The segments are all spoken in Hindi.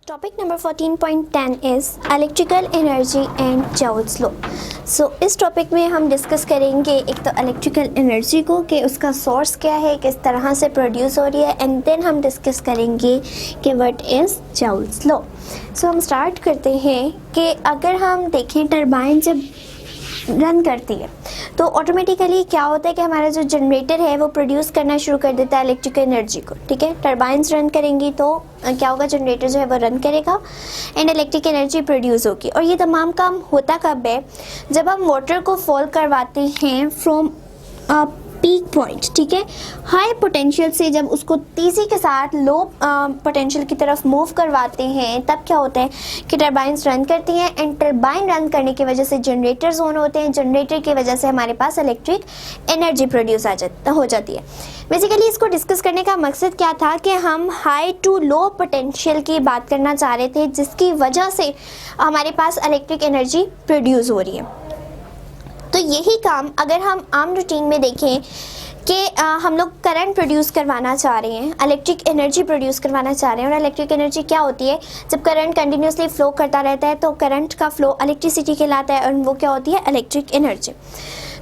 Topic number 14.10 is electrical energy and Joule's law. So इस टॉपिक में हम डिस्कस करेंगे एक तो इलेक्ट्रिकल एनर्जी को कि उसका सोर्स क्या है, किस तरह से प्रोड्यूस हो रही है, एंड देन हम डिस्कस करेंगे कि व्हाट इज़ जॉल्स लॉ। सो हम स्टार्ट करते हैं कि अगर हम देखें टरबाइन जब रन करती है तो ऑटोमेटिकली क्या होता है कि हमारा जो जनरेटर है वो प्रोड्यूस करना शुरू कर देता है इलेक्ट्रिकल एनर्जी को। ठीक है, टरबाइंस रन करेंगी तो क्या होगा, जनरेटर जो है वो रन करेगा एंड इलेक्ट्रिक एनर्जी प्रोड्यूस होगी। और ये तमाम काम होता कब है, जब हम वाटर को फॉल करवाते हैं फ्रॉम पीक पॉइंट। ठीक है, हाई पोटेंशियल से जब उसको तेज़ी के साथ लो पोटेंशियल की तरफ मूव करवाते हैं तब क्या होता है कि टरबाइंस रन करती हैं एंड टरबाइन रन करने की वजह से जनरेटर्स ऑन होते हैं। जनरेटर की वजह से हमारे पास इलेक्ट्रिक एनर्जी प्रोड्यूस हो जाती है। बेसिकली इसको डिस्कस करने का मकसद क्या था कि हम हाई टू लो पोटेंशियल की बात करना चाह रहे थे जिसकी वजह से हमारे पास इलेक्ट्रिक एनर्जी प्रोड्यूस हो रही है। तो यही काम अगर हम आम रूटीन में देखें कि हम लोग करंट प्रोड्यूस करवाना चाह रहे हैं, इलेक्ट्रिक एनर्जी प्रोड्यूस करवाना चाह रहे हैं। और इलेक्ट्रिक एनर्जी क्या होती है, जब करंट कंटिन्यूसली फ्लो करता रहता है तो करंट का फ्लो इलेक्ट्रिसिटी कहलाता है और वो क्या होती है, इलेक्ट्रिक एनर्जी।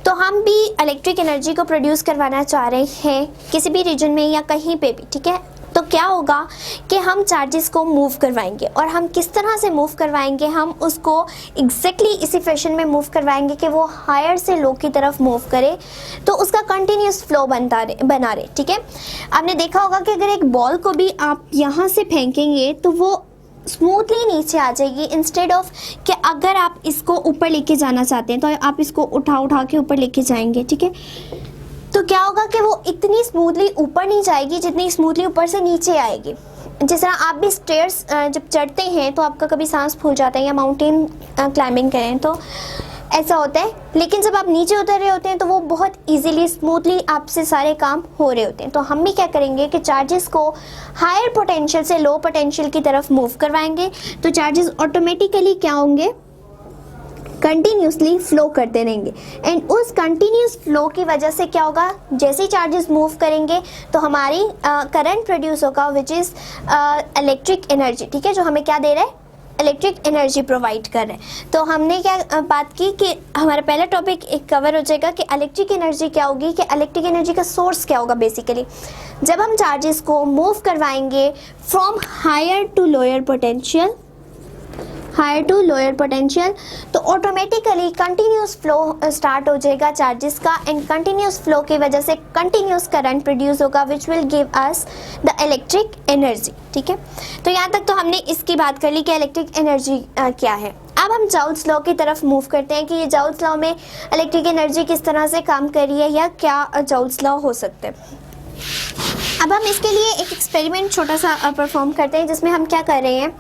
तो हम भी इलेक्ट्रिक एनर्जी को प्रोड्यूस करवाना चाह रहे हैं किसी भी रीजन में या कहीं पे भी। ठीक है, तो क्या होगा कि हम चार्जेस को मूव करवाएंगे और हम किस तरह से मूव करवाएंगे, हम उसको एग्जैक्टली इसी फैशन में मूव करवाएंगे कि वो हायर से लो की तरफ मूव करे तो उसका कंटिन्यूस फ्लो बना रहे। ठीक है, आपने देखा होगा कि अगर एक बॉल को भी आप यहाँ से फेंकेंगे तो वो स्मूथली नीचे आ जाएगी, इंस्टेड ऑफ कि अगर आप इसको ऊपर लेके जाना चाहते हैं तो आप इसको उठा के ऊपर लेके जाएंगे। ठीक है, तो क्या होगा कि वो इतनी स्मूथली ऊपर नहीं जाएगी जितनी स्मूथली ऊपर से नीचे आएगी। जिस तरह आप भी स्टेयर्स जब चढ़ते हैं तो आपका कभी सांस फूल जाता है या माउंटेन क्लाइंबिंग करें तो ऐसा होता है, लेकिन जब आप नीचे उतर रहे होते हैं तो वो बहुत इजीली स्मूथली आपसे सारे काम हो रहे होते हैं। तो हम भी क्या करेंगे कि चार्जेस को हायर पोटेंशियल से लो पोटेंशियल की तरफ मूव करवाएंगे तो चार्जेस ऑटोमेटिकली क्या होंगे, कंटिन्यूसली फ्लो करते रहेंगे। एंड उस कंटिन्यूस फ्लो की वजह से क्या होगा, जैसे ही चार्जेस मूव करेंगे तो हमारी करंट प्रोड्यूस होगा विच इज़ इलेक्ट्रिक एनर्जी। ठीक है, जो हमें क्या दे रहा है, इलेक्ट्रिक एनर्जी प्रोवाइड कर रहे हैं। तो हमने क्या बात की कि हमारा पहला टॉपिक एक कवर हो जाएगा कि इलेक्ट्रिक एनर्जी क्या होगी, कि इलेक्ट्रिक एनर्जी का सोर्स क्या होगा। बेसिकली जब हम चार्जेस को मूव करवाएंगे from higher to lower potential तो ऑटोमेटिकली कंटिन्यूस फ्लो स्टार्ट हो जाएगा चार्जेस का एंड कंटिन्यूस फ्लो की वजह से कंटिन्यूस करंट प्रोड्यूस होगा which will give us the electric energy. ठीक है, तो यहाँ तक तो हमने इसकी बात कर ली कि इलेक्ट्रिक एनर्जी क्या है। अब हम जॉल्स लॉ की तरफ मूव करते हैं कि ये जॉल्स लॉ में इलेक्ट्रिक एनर्जी किस तरह से काम कर रही है या क्या जॉल्स लॉ हो सकते हैं। अब हम इसके लिए एक एक्सपेरिमेंट छोटा सा परफॉर्म करते हैं जिसमें हम क्या कर रहे हैं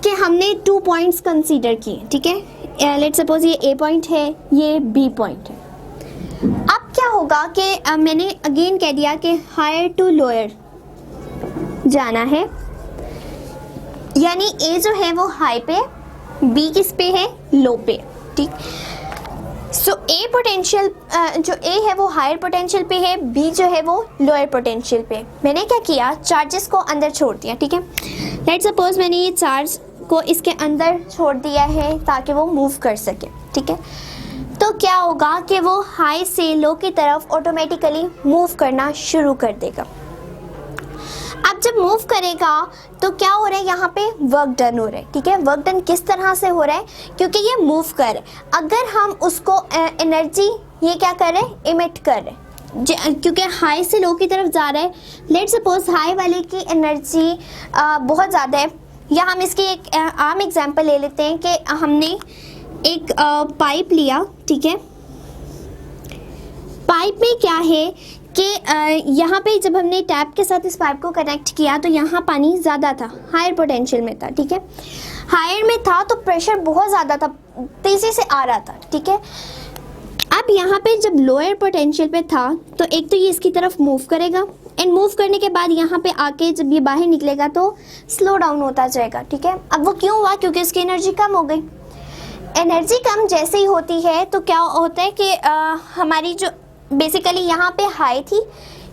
कि हमने 2 पॉइंट्स कंसीडर किए। ठीक है, लेट्स सपोज ये A पॉइंट है, ये B पॉइंट है। अब क्या होगा कि मैंने अगेन कह दिया कि हायर टू लोअर जाना है, यानी A जो है वो हाई पे, B किस पे है, लो पे। ठीक, सो A पोटेंशियल जो A है वो हायर पोटेंशियल पे है, B जो है वो लोअर पोटेंशियल पे। मैंने क्या किया, चार्जेस को अंदर छोड़ दिया। ठीक है, लेट्स सपोज मैंने ये चार्ज को इसके अंदर छोड़ दिया है ताकि वो मूव कर सके। ठीक है, तो क्या होगा कि वो हाई से लो की तरफ ऑटोमेटिकली मूव करना शुरू कर देगा। अब जब मूव करेगा तो क्या हो रहा है, यहाँ पे वर्क डन हो रहा है। ठीक है, वर्क डन किस तरह से हो रहा है, क्योंकि ये मूव कर रहे हैं। अगर हम उसको एनर्जी ये क्या कर रहे हैं, इमिट कर रहे हैं क्योंकि हाई से लो की तरफ जा रहा है। लेट्स सपोज हाई वाले की एनर्जी बहुत ज़्यादा है, या हम इसकी एक आम एग्जांपल ले लेते हैं कि हमने एक पाइप लिया। ठीक है, पाइप में क्या है कि यहाँ पे जब हमने टैप के साथ इस पाइप को कनेक्ट किया तो यहाँ पानी ज़्यादा था, हायर पोटेंशियल में था। ठीक है, हायर में था तो प्रेशर बहुत ज़्यादा था, तेज़ी से आ रहा था। ठीक है, अब यहाँ पे जब लोअर पोटेंशियल पे था तो एक तो ये इसकी तरफ मूव करेगा एंड मूव करने के बाद यहाँ पे आके जब ये बाहर निकलेगा तो स्लो डाउन होता जाएगा। ठीक है, अब वो क्यों हुआ, क्योंकि इसकी एनर्जी कम हो गई। एनर्जी कम जैसे ही होती है तो क्या होता है कि हमारी जो बेसिकली यहाँ पे हाई थी,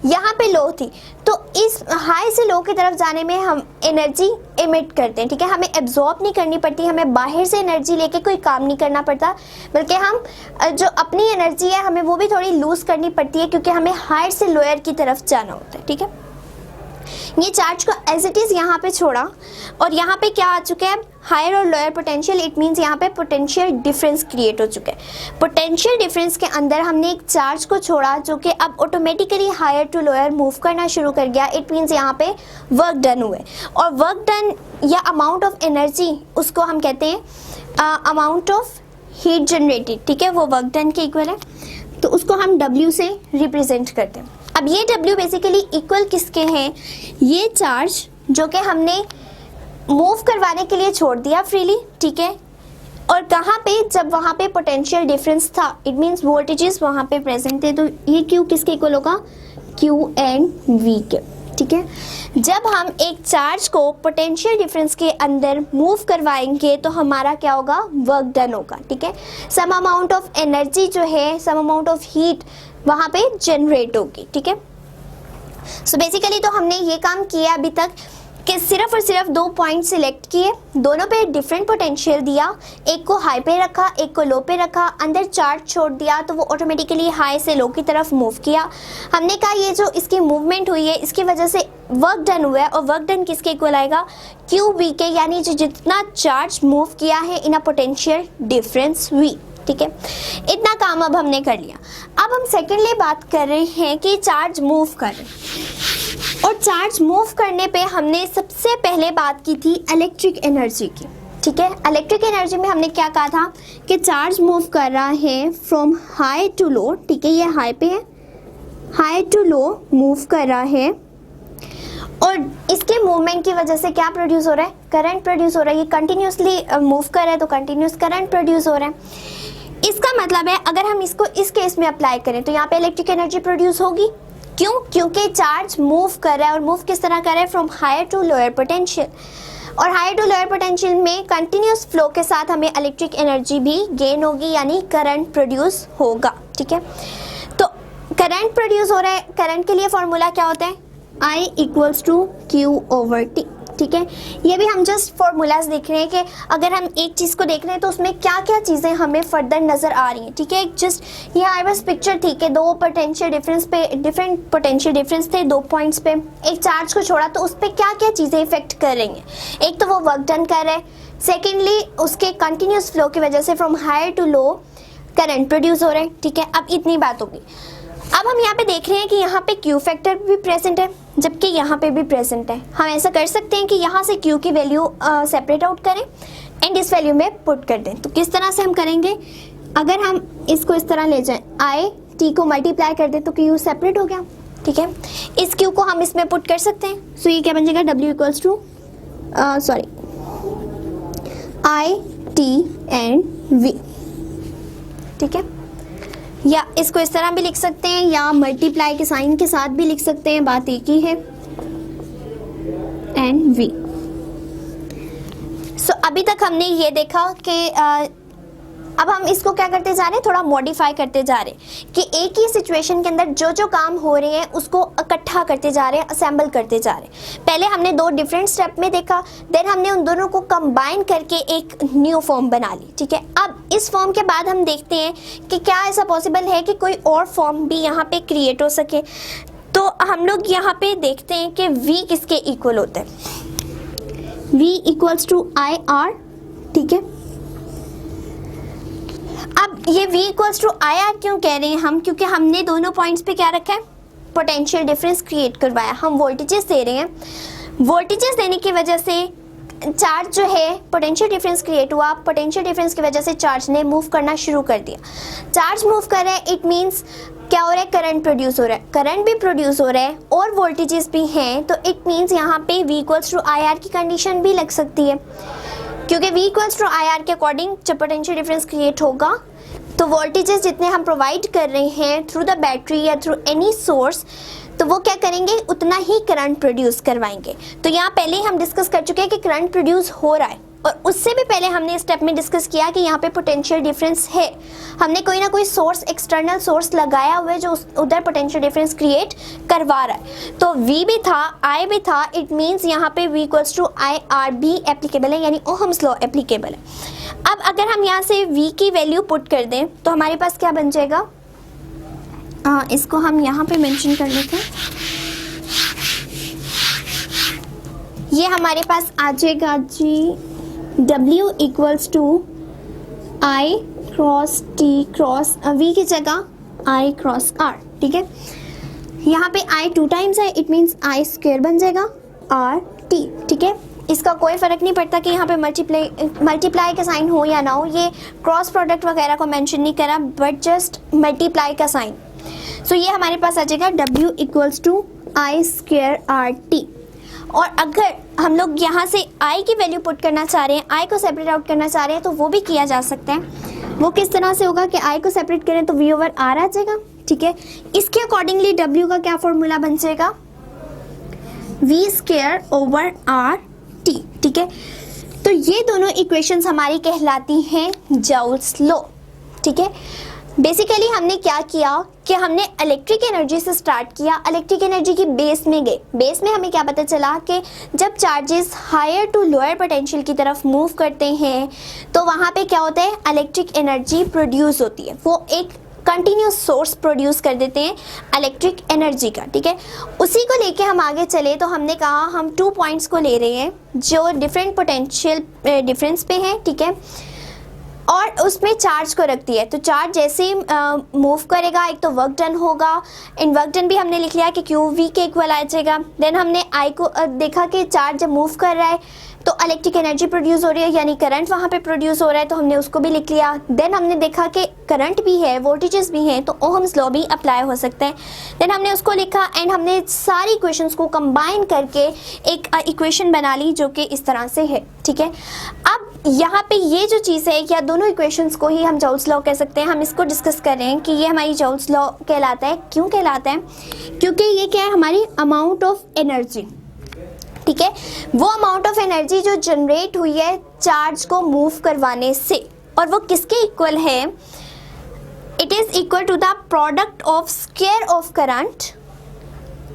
यहाँ पे लो थी, तो इस हाई से लो की तरफ जाने में हम एनर्जी एमिट करते हैं, ठीक है। हमें एब्जॉर्ब नहीं करनी पड़ती, हमें बाहर से एनर्जी लेके कोई काम नहीं करना पड़ता, बल्कि हम जो अपनी एनर्जी है हमें वो भी थोड़ी लूज करनी पड़ती है, क्योंकि हमें हायर से लोअर की तरफ जाना होता है, ठीक है। ये चार्ज को एज इट इज़ यहाँ पे छोड़ा और यहाँ पे क्या आ चुका है, हायर और लोअर पोटेंशियल। इट मीन्स यहाँ पे पोटेंशियल डिफरेंस क्रिएट हो चुका है। पोटेंशियल डिफरेंस के अंदर हमने एक चार्ज को छोड़ा जो कि अब automatically higher to lower move करना शुरू कर गया। इट मीन्स यहाँ पे वर्क डन हुए, और वर्क डन या अमाउंट ऑफ एनर्जी उसको हम कहते हैं अमाउंट ऑफ हीट जनरेटेड, ठीक है, वो वर्क डन के इक्वल है, तो उसको हम W से रिप्रेजेंट करते हैं। अब ये W बेसिकली इक्वल किसके हैं, ये चार्ज जो कि हमने मूव करवाने के लिए छोड़ दिया फ्रीली, ठीक है, और कहाँ पे, जब वहाँ पे पोटेंशियल डिफरेंस था, इट मीन्स वोल्टेजेस वहाँ पे प्रेजेंट थे, तो ये Q किसके इक्वल होगा, Q एंड V के, ठीक है। जब हम एक चार्ज को पोटेंशियल डिफरेंस के अंदर मूव करवाएंगे तो हमारा क्या होगा, वर्क डन होगा, ठीक है। सम अमाउंट ऑफ एनर्जी जो है, सम अमाउंट ऑफ हीट वहाँ पे जनरेट होगी, ठीक है। सो बेसिकली तो हमने ये काम किया अभी तक कि सिर्फ और सिर्फ 2 पॉइंट सिलेक्ट किए, दोनों पे डिफरेंट पोटेंशियल दिया, एक को हाई पे रखा, एक को लो पे रखा, अंदर चार्ज छोड़ दिया तो वो ऑटोमेटिकली हाई से लो की तरफ मूव किया। हमने कहा ये जो इसकी मूवमेंट हुई है इसकी वजह से वर्क डन हुआ है, और वर्क डन किसके इक्वल आएगा, QV के, यानी जो जितना चार्ज मूव किया है इन अ पोटेंशियल डिफरेंस V, ठीक है। इतना काम अब हमने कर लिया। अब हम सेकेंडली बात कर रहे हैं कि चार्ज मूव कर रहे हैं, और चार्ज मूव करने पे हमने सबसे पहले बात की थी इलेक्ट्रिक एनर्जी की, ठीक है। इलेक्ट्रिक एनर्जी में हमने क्या कहा था कि चार्ज मूव कर रहा है फ्रॉम हाई टू लो, ठीक है, ये हाई पे है, हाई टू लो मूव कर रहा है, और इसके मूवमेंट की वजह से क्या प्रोड्यूस हो रहा है, करंट प्रोड्यूस हो रहा है। ये कंटिन्यूसली मूव कर रहा है तो कंटिन्यूस करंट प्रोड्यूस हो रहा है। इसका मतलब है अगर हम इसको इस केस में अप्लाई करें तो यहाँ पे इलेक्ट्रिक एनर्जी प्रोड्यूस होगी, क्यों, क्योंकि चार्ज मूव कर रहा है, और मूव किस तरह कर रहा है, from higher to lower potential, और हायर टू लोअर पोटेंशियल में कंटिन्यूस फ्लो के साथ हमें इलेक्ट्रिक एनर्जी भी गेन होगी, यानी करंट प्रोड्यूस होगा, ठीक है। तो करंट प्रोड्यूस हो रहा है, करंट के लिए फॉर्मूला क्या होता है, I इक्वल्स टू Q/T, ठीक है। ये भी हम जस्ट फॉर्मूलाज देख रहे हैं कि अगर हम एक चीज़ को देख रहे हैं तो उसमें क्या क्या चीज़ें हमें फर्दर नज़र आ रही हैं, ठीक है। जस्ट ये हमारे पास पिक्चर थी कि 2 पोटेंशियल डिफरेंस पे, डिफरेंट पोटेंशियल डिफरेंस थे 2 पॉइंट्स पे, एक चार्ज को छोड़ा तो उस पर क्या क्या चीज़ें इफेक्ट कर रही हैं। एक तो वो वर्क डन कर रहा है, सेकेंडली उसके कंटिन्यूस फ्लो की वजह से from higher to low current produce हो रहा है, ठीक है। अब इतनी बात होगी। अब हम यहाँ पे देख रहे हैं कि यहाँ पे Q फैक्टर भी प्रेजेंट है, जबकि यहाँ पे भी प्रेजेंट है। हम ऐसा कर सकते हैं कि यहाँ से Q की वैल्यू सेपरेट आउट करें एंड इस वैल्यू में पुट कर दें। तो किस तरह से हम करेंगे, अगर हम इसको इस तरह ले जाएं, I T को मल्टीप्लाई कर दें तो Q सेपरेट हो गया, ठीक है। इस Q को हम इसमें पुट कर सकते हैं, सो ये क्या बन जाएगा, W equals to I T and V, ठीक है। या इसको इस तरह भी लिख सकते हैं, या मल्टीप्लाई के साइन के साथ भी लिख सकते हैं, बात एक ही है, एंड V। सो अभी तक हमने ये देखा कि अब हम इसको क्या करते जा रहे हैं, थोड़ा मॉडिफाई करते जा रहे हैं कि एक ही सिचुएशन के अंदर जो जो काम हो रहे हैं उसको इकट्ठा करते जा रहे हैं, असेंबल करते जा रहे हैं। पहले हमने 2 डिफरेंट स्टेप में देखा, देन हमने उन दोनों को कंबाइन करके एक न्यू फॉर्म बना ली, ठीक है। अब इस फॉर्म के बाद हम देखते हैं कि क्या ऐसा पॉसिबल है कि कोई और फॉर्म भी यहाँ पे क्रिएट हो सके। तो हम लोग यहाँ पे देखते हैं कि V किसके इक्वल होता है, V इक्वल्स टू IR, ठीक है। अब ये V इक्वल्स टू IR क्यों कह रहे हैं हम, क्योंकि हमने दोनों पॉइंट्स पे क्या रखा है, पोटेंशियल डिफरेंस क्रिएट करवाया, हम वोल्टेजेस दे रहे हैं। वोल्टेजेस देने की वजह से चार्ज जो है, पोटेंशियल डिफरेंस क्रिएट हुआ, पोटेंशियल डिफरेंस की वजह से चार्ज ने मूव करना शुरू कर दिया। चार्ज मूव कर रहा है, इट मीन्स क्या हो रहा है, करंट प्रोड्यूस हो रहा है, करंट भी प्रोड्यूस हो रहा है और वोल्टेजेस भी हैं, तो इट मीन्स यहाँ पे V इक्वल्स टू IR की कंडीशन भी लग सकती है, क्योंकि V इक्वल्स टू IR के अकॉर्डिंग जब पोटेंशियल डिफरेंस क्रिएट होगा तो वोल्टेजेस जितने हम प्रोवाइड कर रहे हैं थ्रू द बैटरी या थ्रू एनी सोर्स, तो वो क्या करेंगे, उतना ही करंट प्रोड्यूस करवाएंगे। तो यहाँ पहले ही हम डिस्कस कर चुके हैं कि करंट प्रोड्यूस हो रहा है, और उससे भी पहले हमने इस स्टेप में डिस्कस किया कि यहाँ पे पोटेंशियल डिफरेंस है, हमने कोई ना कोई सोर्स, एक्सटर्नल सोर्स लगाया हुआ है जो उधर पोटेंशियल डिफरेंस क्रिएट करवा रहा है। तो V भी था, I भी था, इट मीन्स यहाँ पे V equals to I R भी एप्लीकेबल है, यानी ओहम्स लॉ एप्लीकेबल है। अब अगर हम यहाँ से V की वैल्यू पुट कर दें तो हमारे पास क्या बन जाएगा, इसको हम यहाँ पे मेंशन कर लेते हैं। ये हमारे पास आ जाएगा जी W equals to I cross T cross V की जगह I क्रॉस R, ठीक है। यहाँ पे I 2 टाइम्स है, इट मीन्स I स्क्वायर बन जाएगा R T, ठीक है। इसका कोई फ़र्क नहीं पड़ता कि यहाँ पे मल्टीप्लाई का साइन हो या ना हो, ये क्रॉस प्रोडक्ट वगैरह को मेंशन नहीं करा, बट जस्ट मल्टीप्लाई का साइन। सो ये हमारे पास आ जाएगा W equals to I square R T। और अगर हम लोग यहाँ से I की वैल्यू पुट करना चाह रहे हैं, I को सेपरेट आउट करना चाह रहे हैं, तो वो भी किया जा सकता है। वो किस तरह से होगा कि I को सेपरेट करें तो V ओवर R आ जाएगा, ठीक है। इसके अकॉर्डिंगली W का क्या फॉर्मूला बन जाएगा, V square over R T, ठीक है। तो ये दोनों इक्वेशंस हमारी कहलाती हैं जॉल्स लॉ, ठीक है। बेसिकली हमने क्या किया कि हमने इलेक्ट्रिक एनर्जी से स्टार्ट किया, इलेक्ट्रिक एनर्जी की बेस में गए। बेस में हमें क्या पता चला कि जब charges higher to lower potential की तरफ मूव करते हैं तो वहाँ पे क्या होता है, इलेक्ट्रिक एनर्जी प्रोड्यूस होती है। वो एक कंटिन्यूस सोर्स प्रोड्यूस कर देते हैं इलेक्ट्रिक एनर्जी का, ठीक है। उसी को लेके हम आगे चले तो हमने कहा हम 2 पॉइंट्स को ले रहे हैं जो डिफरेंट पोटेंशियल डिफरेंस पे हैं, ठीक है, और उसमें चार्ज को रखती है। तो चार्ज जैसे ही मूव करेगा, एक तो वर्क डन होगा, इन वर्क डन भी हमने लिख लिया कि QV के इक्वल आ जाएगा। देन हमने I को देखा कि चार्ज जब मूव कर रहा है तो इलेक्ट्रिक एनर्जी प्रोड्यूस हो रही है, यानी करंट वहाँ पे प्रोड्यूस हो रहा है, तो हमने उसको भी लिख लिया। देन हमने देखा कि करंट भी है, वोल्टेजेस भी हैं, तो ओहम्स लॉ भी अप्लाई हो सकता है। देन हमने उसको लिखा एंड हमने सारी इक्वेशंस को कंबाइन करके एक इक्वेशन बना ली जो कि इस तरह से है, ठीक है। अब यहाँ पे ये जो चीज़ है, या दोनों इक्वेशंस को ही हम जॉल्स लॉ कह सकते हैं। हम इसको डिस्कस कर रहे हैं कि ये हमारी जॉल्स लॉ कहलाता है। क्यों कहलाता है, क्योंकि ये क्या है, हमारी अमाउंट ऑफ एनर्जी, ठीक है, वो अमाउंट ऑफ एनर्जी जो जनरेट हुई है चार्ज को मूव करवाने से, और वो किसके इक्वल है, it is equal to the product of square of current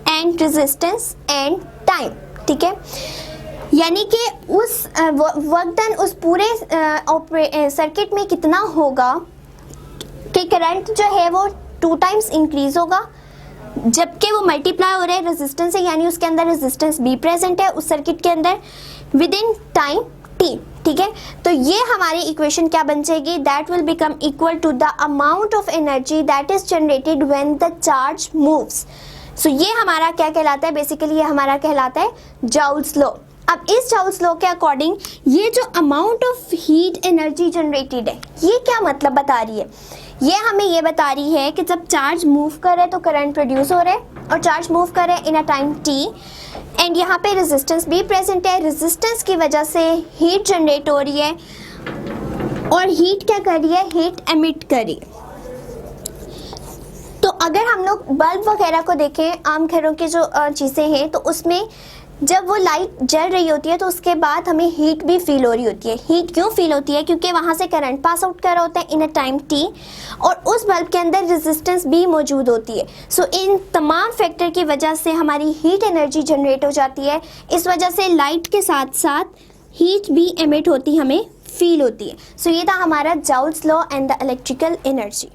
and resistance and time, ठीक है। यानी कि उस वर्क डन उस पूरे सर्किट में कितना होगा कि करंट जो है वो 2 टाइम्स इंक्रीज होगा, जबकि वो मल्टीप्लाई हो रहा है रेजिस्टेंस से, यानी उसके अंदर रेजिस्टेंस भी प्रेजेंट है उस सर्किट के अंदर विद इन टाइम t, ठीक है। तो ये हमारी इक्वेशन क्या बन जाएगी, that will become equal to the amount of energy that is generated when the charge moves. So ये हमारा क्या कहलाता है, बेसिकली ये हमारा कहलाता है जॉल्स लॉ। अब इस जॉल्स लॉ के अकॉर्डिंग ये जो amount of heat energy generated है, ये क्या मतलब बता रही है, ये हमें ये बता रही है कि जब चार्ज मूव कर रहा है तो करंट प्रोड्यूस हो रहा है, और चार्ज मूव कर रहा है इन अ टाइम t, एंड यहाँ पे रेजिस्टेंस भी प्रेजेंट है। रेजिस्टेंस की वजह से हीट जनरेट हो रही है, और हीट क्या कर रही है, हीट एमिट कर रही है। तो अगर हम लोग बल्ब वगैरह को देखें, आम घरों की जो चीज़ें हैं, तो उसमें जब वो लाइट जल रही होती है तो उसके बाद हमें हीट भी फील हो रही होती है। हीट क्यों फील होती है, क्योंकि वहाँ से करंट पास आउट कर रहा होता है इन अ टाइम t, और उस बल्ब के अंदर रेजिस्टेंस भी मौजूद होती है। सो इन तमाम फैक्टर की वजह से हमारी हीट एनर्जी जनरेट हो जाती है। इस वजह से लाइट के साथ साथ हीट भी एमिट होती हमें फील होती है। सो ये था हमारा joules law and the electrical energy.